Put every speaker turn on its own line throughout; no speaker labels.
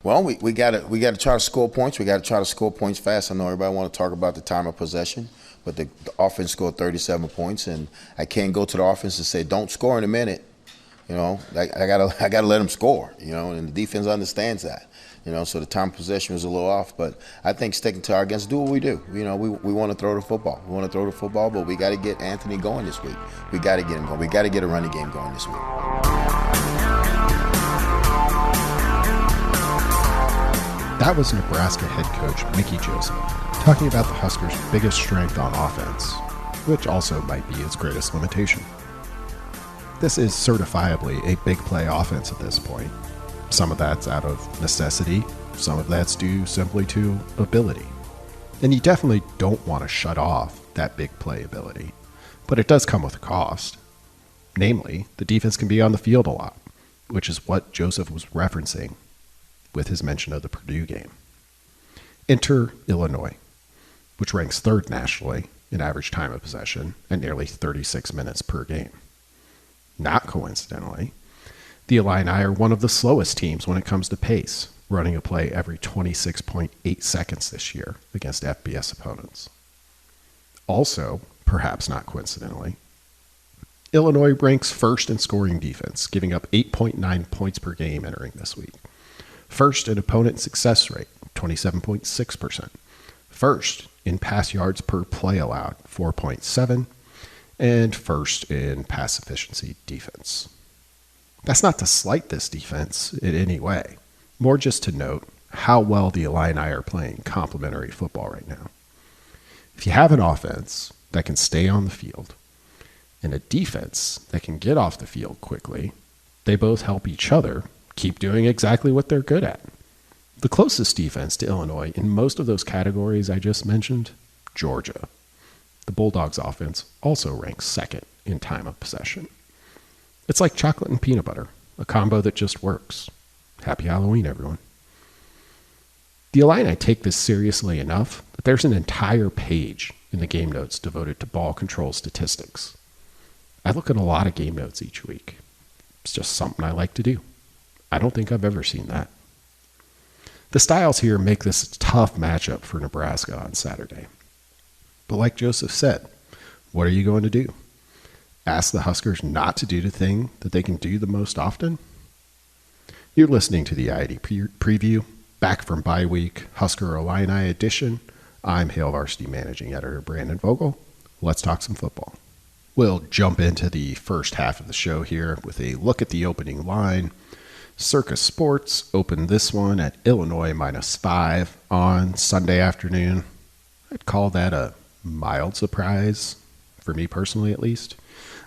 Well, we got to try to score points. We got to try to score points fast. I know everybody want to talk about the time of possession, but the offense scored 37 points, and I can't go to the offense and say don't score in a minute. I gotta let them score. And the defense understands that. So the time of possession was a little off, but I think sticking to our guns, do what we do. We want to throw the football. We want to throw the football, but we got to get Anthony going this week. We got to get him going. We got to get a running game going this week.
That was Nebraska head coach Mickey Joseph talking about the Huskers' biggest strength on offense, which also might be its greatest limitation. This is certifiably a big play offense at this point. Some of that's out of necessity, some of that's due simply to ability. And you definitely don't want to shut off that big play ability, but it does come with a cost. Namely, the defense can be on the field a lot, which is what Joseph was referencing with his mention of the Purdue game. Enter Illinois, which ranks third nationally in average time of possession at nearly 36 minutes per game. Not coincidentally, the Illini are one of the slowest teams when it comes to pace, running a play every 26.8 seconds this year against FBS opponents. Also, perhaps not coincidentally, Illinois ranks first in scoring defense, giving up 8.9 points per game entering this week. First in opponent success rate, 27.6%. First in pass yards per play allowed, 4.7. And first in pass efficiency defense. That's not to slight this defense in any way, more just to note how well the Illini are playing complementary football right now. If you have an offense that can stay on the field and a defense that can get off the field quickly, they both help each other keep doing exactly what they're good at. The closest defense to Illinois in most of those categories I just mentioned, Georgia. The Bulldogs offense also ranks second in time of possession. It's like chocolate and peanut butter, a combo that just works. Happy Halloween, everyone. The Illini take this seriously enough that there's an entire page in the game notes devoted to ball control statistics. I look at a lot of game notes each week. It's just something I like to do. I don't think I've ever seen that. The styles here make this a tough matchup for Nebraska on Saturday. But like Joseph said, what are you going to do? Ask the Huskers not to do the thing that they can do the most often? You're listening to the I-80 preview, back from bye week, Husker Illini edition. I'm Hail Varsity Managing Editor Brandon Vogel. Let's talk some football. We'll jump into the first half of the show here with a look at the opening line. Circus Sports opened this one at Illinois -5 on Sunday afternoon. I'd call that a mild surprise, for me personally at least.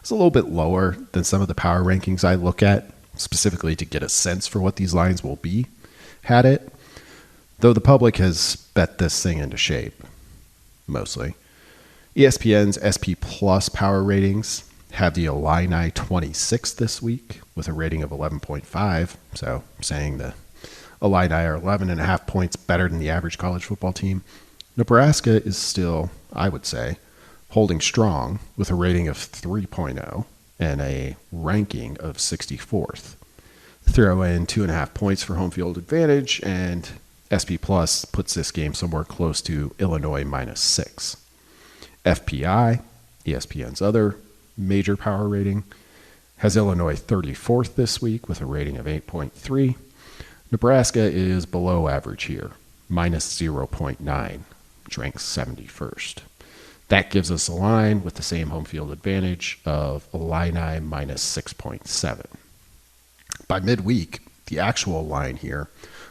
It's a little bit lower than some of the power rankings I look at, specifically to get a sense for what these lines will be, had it, though the public has bet this thing into shape, mostly. ESPN's SP Plus power ratings have the Illini 26th this week with a rating of 11.5, so saying the Illini are 11.5 points better than the average college football team. Nebraska is still, I would say, holding strong with a rating of 3.0 and a ranking of 64th. Throw in 2.5 points for home field advantage, and SP Plus puts this game somewhere close to Illinois -6. FPI, ESPN's other major power rating, has Illinois 34th this week with a rating of 8.3. Nebraska is below average here, -0.9, which ranks 71st. That gives us a line with the same home field advantage of Illini -6.7. By midweek, the actual line here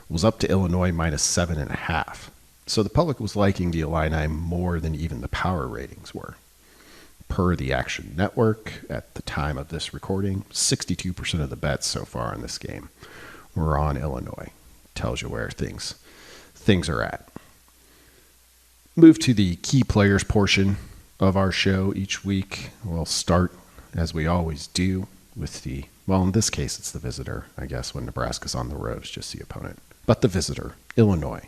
was up to Illinois -7.5. So the public was liking the Illini more than even the power ratings were. Per the Action Network, at the time of this recording, 62% of the bets so far in this game were on Illinois. Tells you where things are at. Move to the key players portion of our show each week. We'll start, as we always do, with in this case it's the visitor. I guess when Nebraska's on the road, it's just the opponent. But the visitor, Illinois.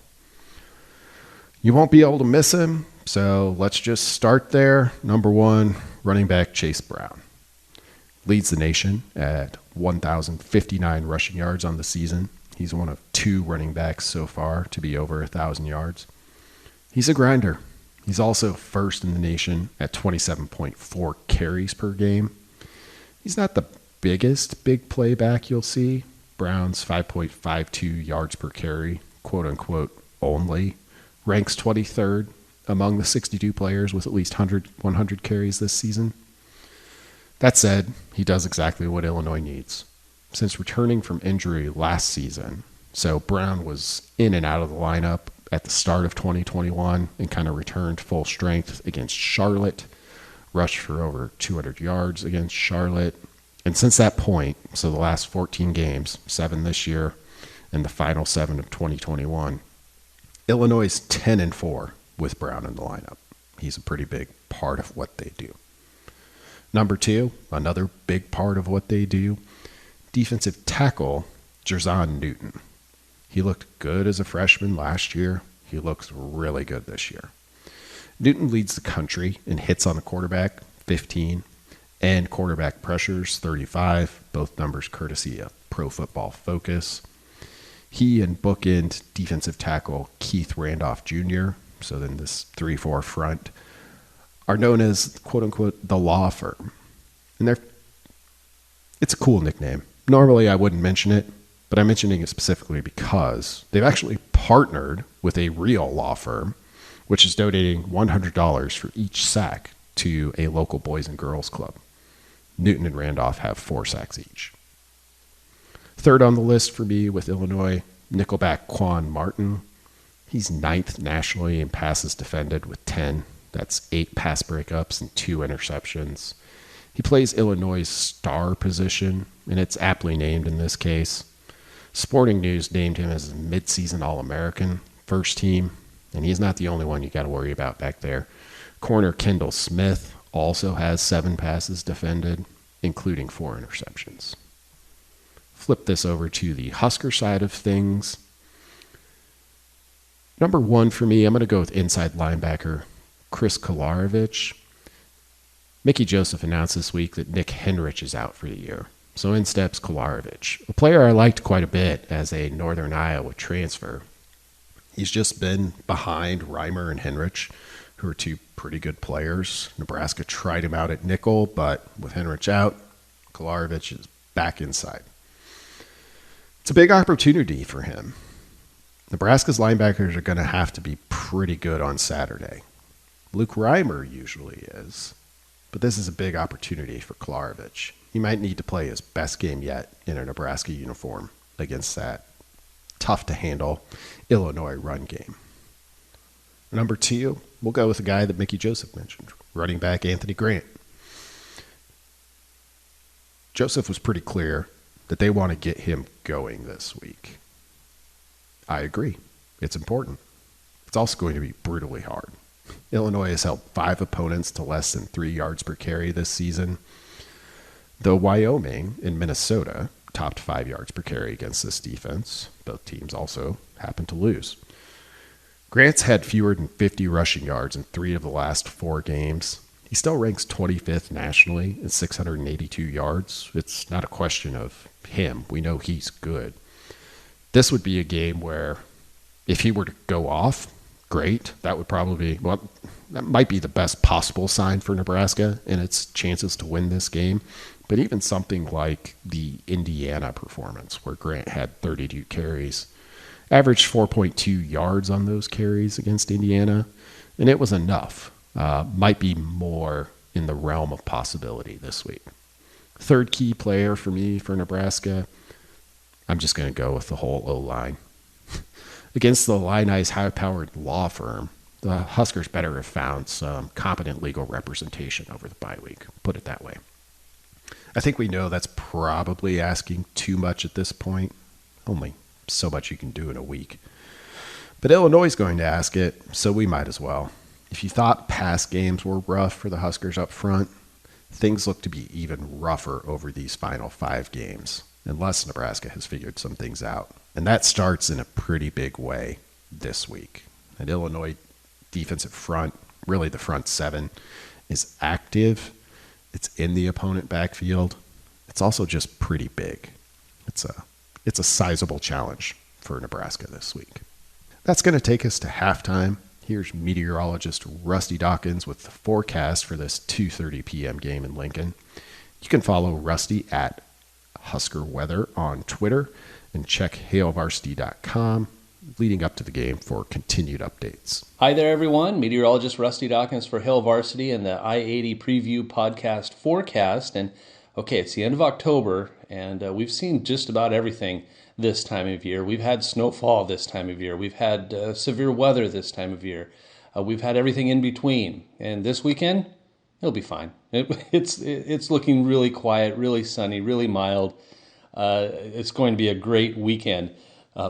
You won't be able to miss him, so let's just start there. Number 1, running back Chase Brown. Leads the nation at 1,059 rushing yards on the season. He's one of 2 running backs so far to be over 1,000 yards. He's a grinder. He's also first in the nation at 27.4 carries per game. He's not the biggest big play back you'll see. Brown's 5.52 yards per carry, quote unquote, only, ranks 23rd among the 62 players with at least 100 carries this season. That said, he does exactly what Illinois needs. Since returning from injury last season, so Brown was in and out of the lineup at the start of 2021 and kind of returned full strength against Charlotte, rushed for over 200 yards against Charlotte. And since that point, so the last 14 games, 7 this year and the final 7 of 2021, Illinois is 10-4 with Brown in the lineup. He's a pretty big part of what they do. Number 2, another big part of what they do, defensive tackle Jerzon Newton. He looked good as a freshman last year. He looks really good this year. Newton leads the country in hits on the quarterback, 15, and quarterback pressures, 35, both numbers courtesy of Pro Football Focus. He and bookend defensive tackle Keith Randolph Jr., so then this 3-4 front, are known as, quote-unquote, the law firm. And it's a cool nickname. Normally I wouldn't mention it, but I'm mentioning it specifically because they've actually partnered with a real law firm, which is donating $100 for each sack to a local boys and girls club. Newton and Randolph have 4 sacks each. Third on the list for me with Illinois, nickelback Quan Martin. He's 9th nationally in passes defended with 10. That's 8 pass breakups and 2 interceptions. He plays Illinois' star position, and it's aptly named in this case. Sporting News named him as a midseason All-American, first team, and he's not the only one you got to worry about back there. Corner Kendall Smith also has 7 passes defended, including 4 interceptions. Flip this over to the Husker side of things. Number 1 for me, I'm going to go with inside linebacker Chris Kolarovich. Mickey Joseph announced this week that Nick Henrich is out for the year. So in steps Kolarovich, a player I liked quite a bit as a Northern Iowa transfer. He's just been behind Reimer and Henrich, who are 2 pretty good players. Nebraska tried him out at nickel, but with Henrich out, Kolarovich is back inside. It's a big opportunity for him. Nebraska's linebackers are going to have to be pretty good on Saturday. Luke Reimer usually is, but this is a big opportunity for Kolarovich. He might need to play his best game yet in a Nebraska uniform against that tough-to-handle Illinois run game. Number 2, we'll go with a guy that Mickey Joseph mentioned, running back Anthony Grant. Joseph was pretty clear that they want to get him going this week. I agree. It's important. It's also going to be brutally hard. Illinois has held 5 opponents to less than 3 yards per carry this season, though Wyoming and Minnesota topped 5 yards per carry against this defense. Both teams also happened to lose. Grant's had fewer than 50 rushing yards in 3 of the last 4 games. He still ranks 25th nationally at 682 yards. It's not a question of him. We know he's good. This would be a game where if he were to go off, great. That would probably be, that might be the best possible sign for Nebraska and its chances to win this game. But even something like the Indiana performance, where Grant had 32 carries, averaged 4.2 yards on those carries against Indiana, and it was enough. Might be more in the realm of possibility this week. Third key player for me for Nebraska, I'm just going to go with the whole O-line. Against the Illini's high-powered law firm, the Huskers better have found some competent legal representation over the bye week. Put it that way. I think we know that's probably asking too much at this point. Only so much you can do in a week. But Illinois is going to ask it, so we might as well. If you thought past games were rough for the Huskers up front, things look to be even rougher over these final 5 games, unless Nebraska has figured some things out. And that starts in a pretty big way this week. An Illinois defensive front, really the front 7, is active. It's in the opponent backfield. It's also just pretty big. It's a It's a sizable challenge for Nebraska this week. That's going to take us to halftime. Here's meteorologist Rusty Dawkins with the forecast for this 2:30 p.m. game in Lincoln. You can follow Rusty at Husker Weather on Twitter and check hailvarsity.com leading up to the game for continued updates.
Hi there, everyone. Meteorologist Rusty Dawkins for Hail Varsity and the I-80 Preview Podcast Forecast. And okay, it's the end of October, and we've seen just about everything this time of year. We've had snowfall this time of year. We've had severe weather this time of year. We've had everything in between. And this weekend, it'll be fine. It's looking really quiet, really sunny, really mild. It's going to be a great weekend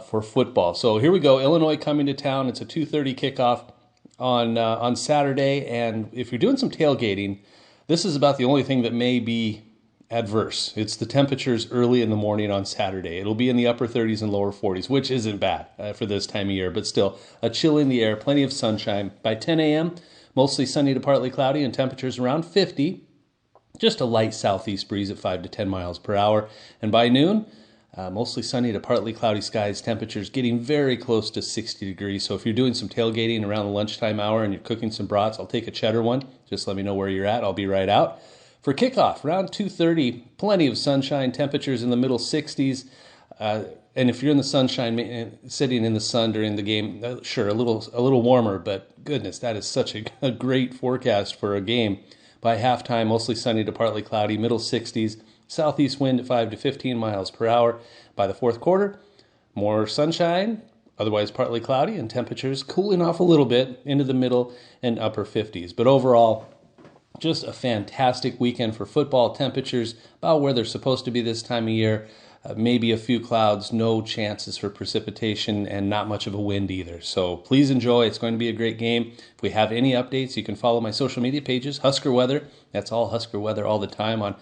for football. So here we go. Illinois coming to town. It's a 2:30 kickoff on Saturday. And if you're doing some tailgating, this is about the only thing that may be adverse. It's the temperatures early in the morning on Saturday. It'll be in the upper 30s and lower 40s, which isn't bad for this time of year, but still a chill in the air, plenty of sunshine. By 10 a.m., mostly sunny to partly cloudy and temperatures around 50. Just a light southeast breeze at 5 to 10 miles per hour. And by noon, mostly sunny to partly cloudy skies, temperatures getting very close to 60 degrees. So if you're doing some tailgating around the lunchtime hour and you're cooking some brats, I'll take a cheddar one. Just let me know where you're at. I'll be right out. For kickoff, around 2:30, plenty of sunshine, temperatures in the middle 60s. And if you're in the sunshine, sitting in the sun during the game, sure, a little warmer, but goodness, that is such a great forecast for a game. By halftime, mostly sunny to partly cloudy, middle 60s, southeast wind at 5 to 15 miles per hour. By the fourth quarter, more sunshine, otherwise partly cloudy, and temperatures cooling off a little bit into the middle and upper 50s. But overall, just a fantastic weekend for football. Temperatures about where they're supposed to be this time of year. Maybe a few clouds, no chances for precipitation, and not much of a wind either. So please enjoy. It's going to be a great game. If we have any updates, you can follow my social media pages, Husker Weather. That's all Husker Weather all the time on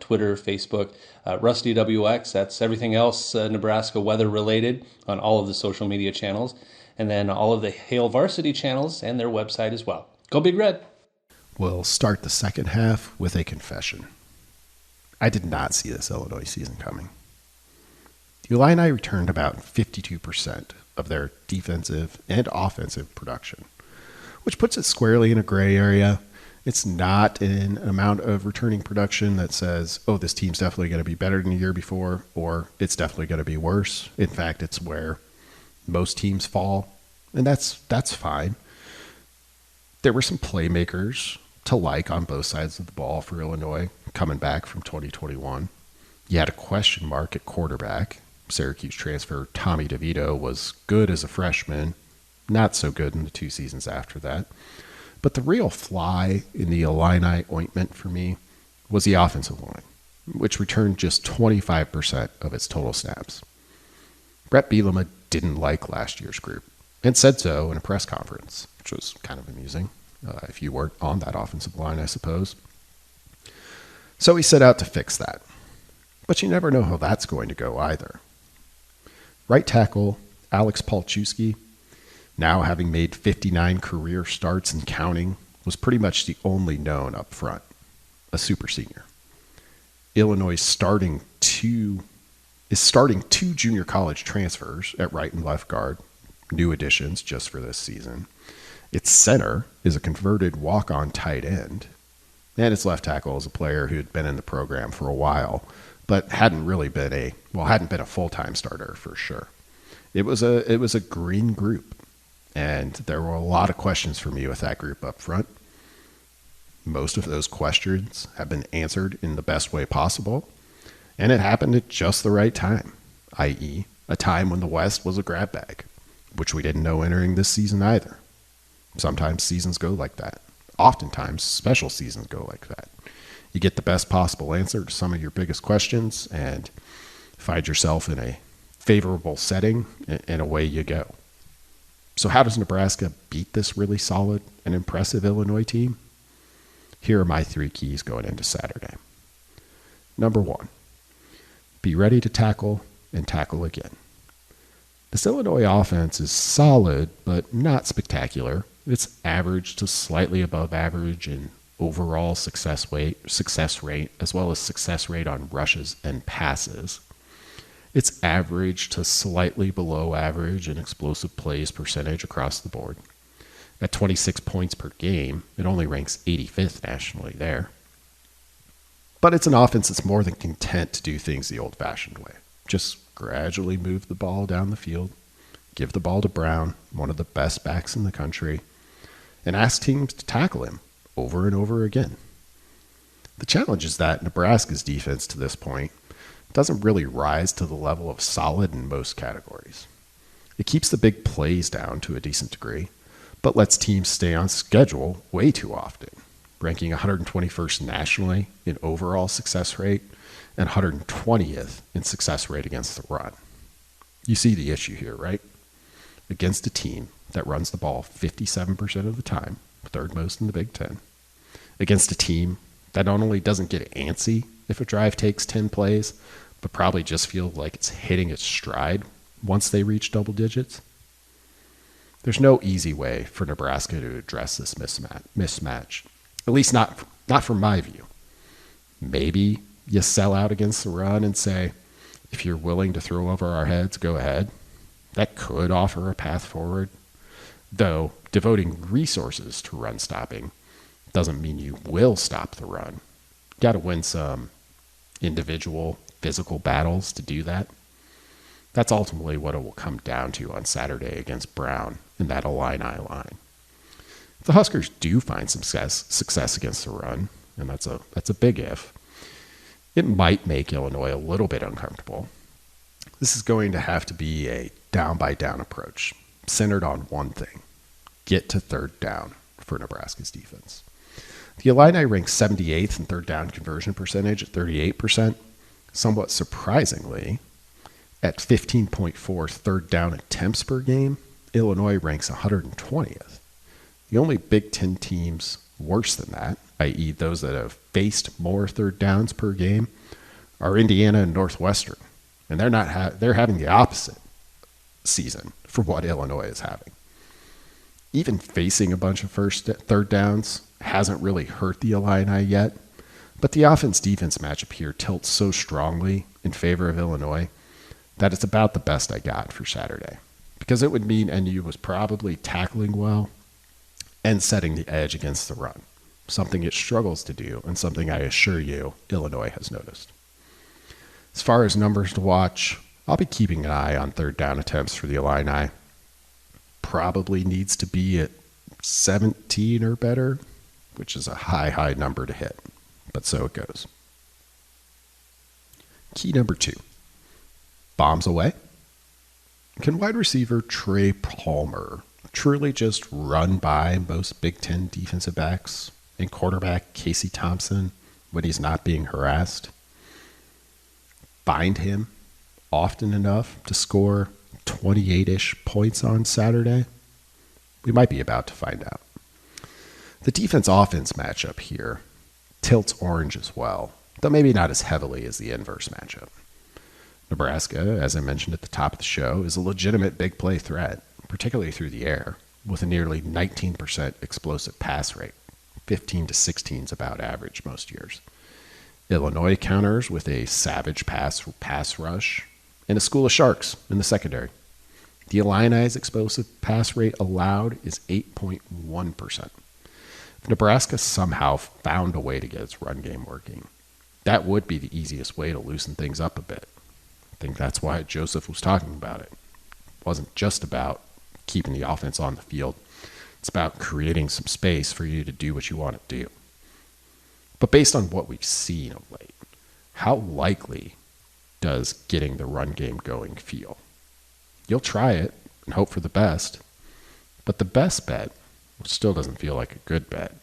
Twitter, Facebook. Rusty WX, that's everything else Nebraska weather related on all of the social media channels. And then all of the Hail Varsity channels and their website as well. Go Big Red.
We'll start the second half with a confession. I did not see this Illinois season coming. The Illini returned about 52% of their defensive and offensive production, which puts it squarely in a gray area. It's not an amount of returning production that says, oh, this team's definitely going to be better than the year before, or it's definitely going to be worse. In fact, it's where most teams fall, and that's fine. There were some playmakers to like on both sides of the ball for Illinois coming back from 2021. You had a question mark at quarterback. Syracuse transfer Tommy DeVito was good as a freshman, not so good in the 2 seasons after that. But the real fly in the Illini ointment for me was the offensive line, which returned just 25% of its total snaps. Brett Bielema didn't like last year's group and said so in a press conference, which was kind of amusing. If you weren't on that offensive line, I suppose. So he set out to fix that. But you never know how that's going to go either. Right tackle Alex Palczewski, now having made 59 career starts and counting, was pretty much the only known up front, a super senior. Illinois is starting two junior college transfers at right and left guard, new additions just for this season. Its center is a converted walk-on tight end, and its left tackle is a player who had been in the program for a while, but hadn't been a full-time starter for sure. It was a green group, and there were a lot of questions for me with that group up front. Most of those questions have been answered in the best way possible, and it happened at just the right time, i.e., a time when the West was a grab bag, which we didn't know entering this season either. Sometimes seasons go like that. Oftentimes, special seasons go like that. You get the best possible answer to some of your biggest questions and find yourself in a favorable setting, and away you go. So how does Nebraska beat this really solid and impressive Illinois team? Here are my 3 keys going into Saturday. Number 1, be ready to tackle and tackle again. This Illinois offense is solid, but not spectacular. It's average to slightly above average in overall success rate, as well as success rate on rushes and passes. It's average to slightly below average in explosive plays percentage across the board. At 26 points per game, it only ranks 85th nationally there. But it's an offense that's more than content to do things the old-fashioned way. Just gradually move the ball down the field, give the ball to Brown, one of the best backs in the country, and ask teams to tackle him over and over again. The challenge is that Nebraska's defense to this point doesn't really rise to the level of solid in most categories. It keeps the big plays down to a decent degree, but lets teams stay on schedule way too often, ranking 121st nationally in overall success rate and 120th in success rate against the run. You see the issue here, right? Against a team that runs the ball 57% of the time, third most in the Big Ten, against a team that not only doesn't get antsy if a drive takes 10 plays, but probably just feels like it's hitting its stride once they reach double digits. There's no easy way for Nebraska to address this mismatch, at least not from my view. Maybe you sell out against the run and say, if you're willing to throw over our heads, go ahead. That could offer a path forward, though devoting resources to run stopping doesn't mean you will stop the run. You got to win some individual physical battles to do that. That's ultimately what it will come down to on Saturday against Brown in that Illini line. If the Huskers do find some success against the run, and that's a big if, it might make Illinois a little bit uncomfortable. This is going to have to be a down-by-down approach, centered on one thing: get to third down for Nebraska's defense. The Illini ranks 78th in third down conversion percentage at 38%. Somewhat surprisingly, at 15.4 third down attempts per game, Illinois ranks 120th. The only Big Ten teams worse than that, i.e. those that have faced more third downs per game, are Indiana and Northwestern. And they're having the opposite season for what Illinois is having. Even facing a bunch of third downs hasn't really hurt the Illini yet, but the offense-defense matchup here tilts so strongly in favor of Illinois that it's about the best I got for Saturday, because it would mean NU was probably tackling well and setting the edge against the run, something it struggles to do and something I assure you Illinois has noticed. As far as numbers to watch, I'll be keeping an eye on third down attempts for the Illini. Probably needs to be at 17 or better, which is a high number to hit, but so it goes. Key number 2, bombs away. Can wide receiver Trey Palmer truly just run by most Big Ten defensive backs and quarterback Casey Thompson when he's not being harassed? Find him often enough to score 28-ish points on Saturday? We might be about to find out. The defense-offense matchup here tilts orange as well, though maybe not as heavily as the inverse matchup. Nebraska, as I mentioned at the top of the show, is a legitimate big play threat, particularly through the air, with a nearly 19% explosive pass rate. 15 to 16 is about average most years. Illinois counters with a savage pass rush and a school of sharks in the secondary. The Illini's explosive pass rate allowed is 8.1%. If Nebraska somehow found a way to get its run game working, that would be the easiest way to loosen things up a bit. I think that's why Joseph was talking about it. It wasn't just about keeping the offense on the field. It's about creating some space for you to do what you want to do. But based on what we've seen of late, how likely does getting the run game going feel? You'll try it and hope for the best, but the best bet, which still doesn't feel like a good bet,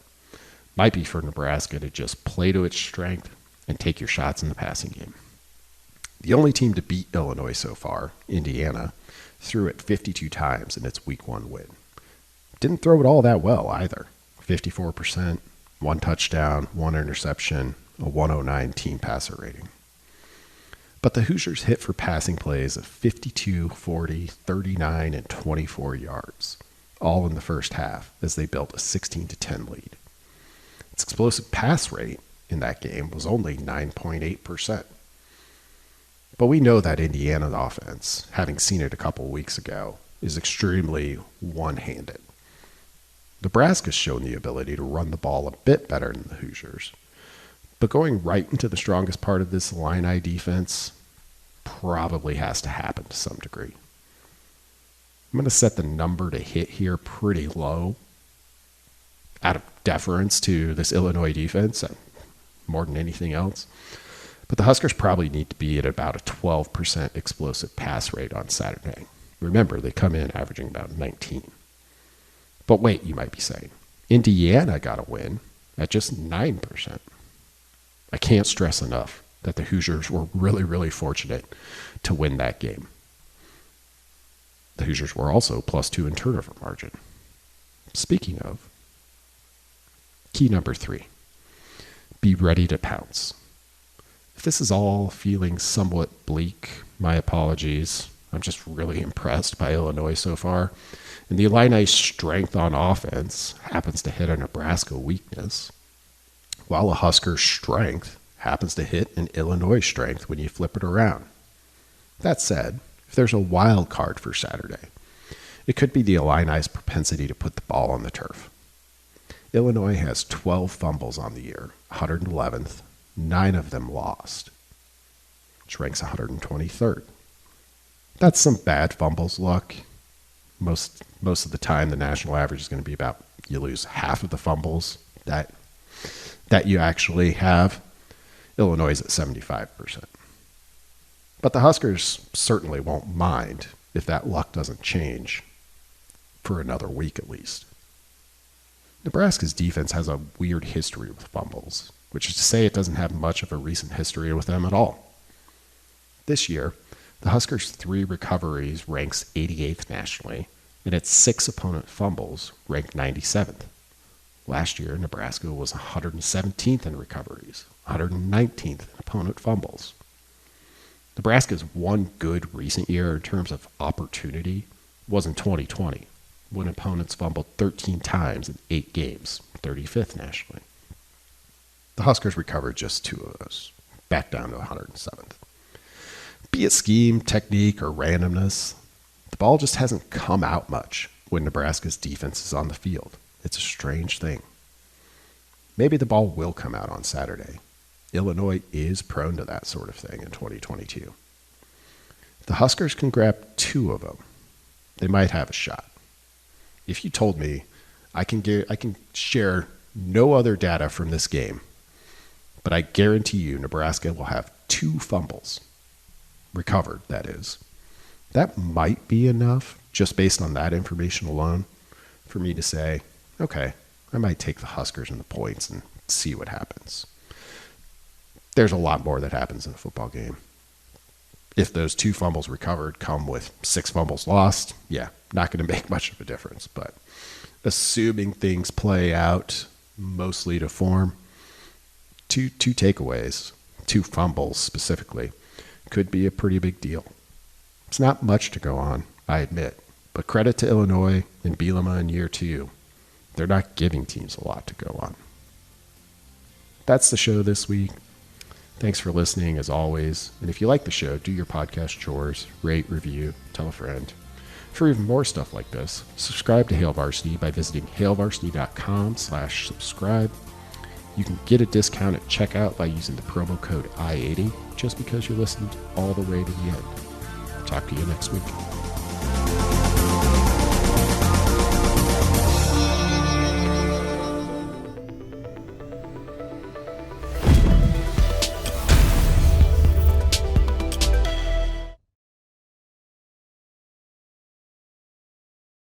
might be for Nebraska to just play to its strength and take your shots in the passing game. The only team to beat Illinois so far, Indiana, threw it 52 times in its Week 1 win. Didn't throw it all that well either. 54%, 1 touchdown, 1 interception, a 109 team passer rating. But the Hoosiers hit for passing plays of 52, 40, 39, and 24 yards, all in the first half as they built a 16-10 lead. Its explosive pass rate in that game was only 9.8%. But we know that Indiana's offense, having seen it a couple weeks ago, is extremely one-handed. Nebraska's shown the ability to run the ball a bit better than the Hoosiers. But going right into the strongest part of this Illini defense probably has to happen to some degree. I'm going to set the number to hit here pretty low out of deference to this Illinois defense more than anything else. But the Huskers probably need to be at about a 12% explosive pass rate on Saturday. Remember, they come in averaging about 19. But wait, you might be saying, Indiana got a win at just 9%. I can't stress enough that the Hoosiers were really, really fortunate to win that game. The Hoosiers were also +2 in turnover margin. Speaking of, key number 3, be ready to pounce. If this is all feeling somewhat bleak, my apologies. I'm just really impressed by Illinois so far. And the Illini's strength on offense happens to hit a Nebraska weakness, while a Huskers' strength happens to hit an Illinois strength when you flip it around. That said, if there's a wild card for Saturday, it could be the Illini's propensity to put the ball on the turf. Illinois has 12 fumbles on the year, 111th, 9 of them lost, which ranks 123rd. That's some bad fumbles luck. Most of the time, the national average is going to be about you lose half of the fumbles that you actually have. Illinois is at 75%. But the Huskers certainly won't mind if that luck doesn't change for another week at least. Nebraska's defense has a weird history with fumbles, which is to say it doesn't have much of a recent history with them at all. This year, the Huskers' 3 recoveries ranks 88th nationally, and its 6 opponent fumbles ranked 97th. Last year, Nebraska was 117th in recoveries, 119th in opponent fumbles. Nebraska's one good recent year in terms of opportunity was in 2020, when opponents fumbled 13 times in 8 games, 35th nationally. The Huskers recovered just 2 of those, back down to 107th. Be it scheme, technique, or randomness, the ball just hasn't come out much when Nebraska's defense is on the field. It's a strange thing. Maybe the ball will come out on Saturday. Illinois is prone to that sort of thing in 2022. If the Huskers can grab 2 of them, they might have a shot. If you told me I can share no other data from this game, but I guarantee you Nebraska will have 2 fumbles, recovered, that is. That might be enough, just based on that information alone, for me to say, okay, I might take the Huskers and the points and see what happens. There's a lot more that happens in a football game. If those 2 fumbles recovered come with 6 fumbles lost, yeah, not going to make much of a difference. But assuming things play out mostly to form, two takeaways, 2 fumbles specifically, could be a pretty big deal. It's not much to go on, I admit, but credit to Illinois and Bielema in year 2. They're not giving teams a lot to go on. That's the show this week. Thanks for listening, as always. And if you like the show, do your podcast chores, rate, review, tell a friend. For even more stuff like this, subscribe to Hail Varsity by visiting hailvarsity.com/subscribe. You can get a discount at checkout by using the promo code I-80 just because you listened all the way to the end. Talk to you next week.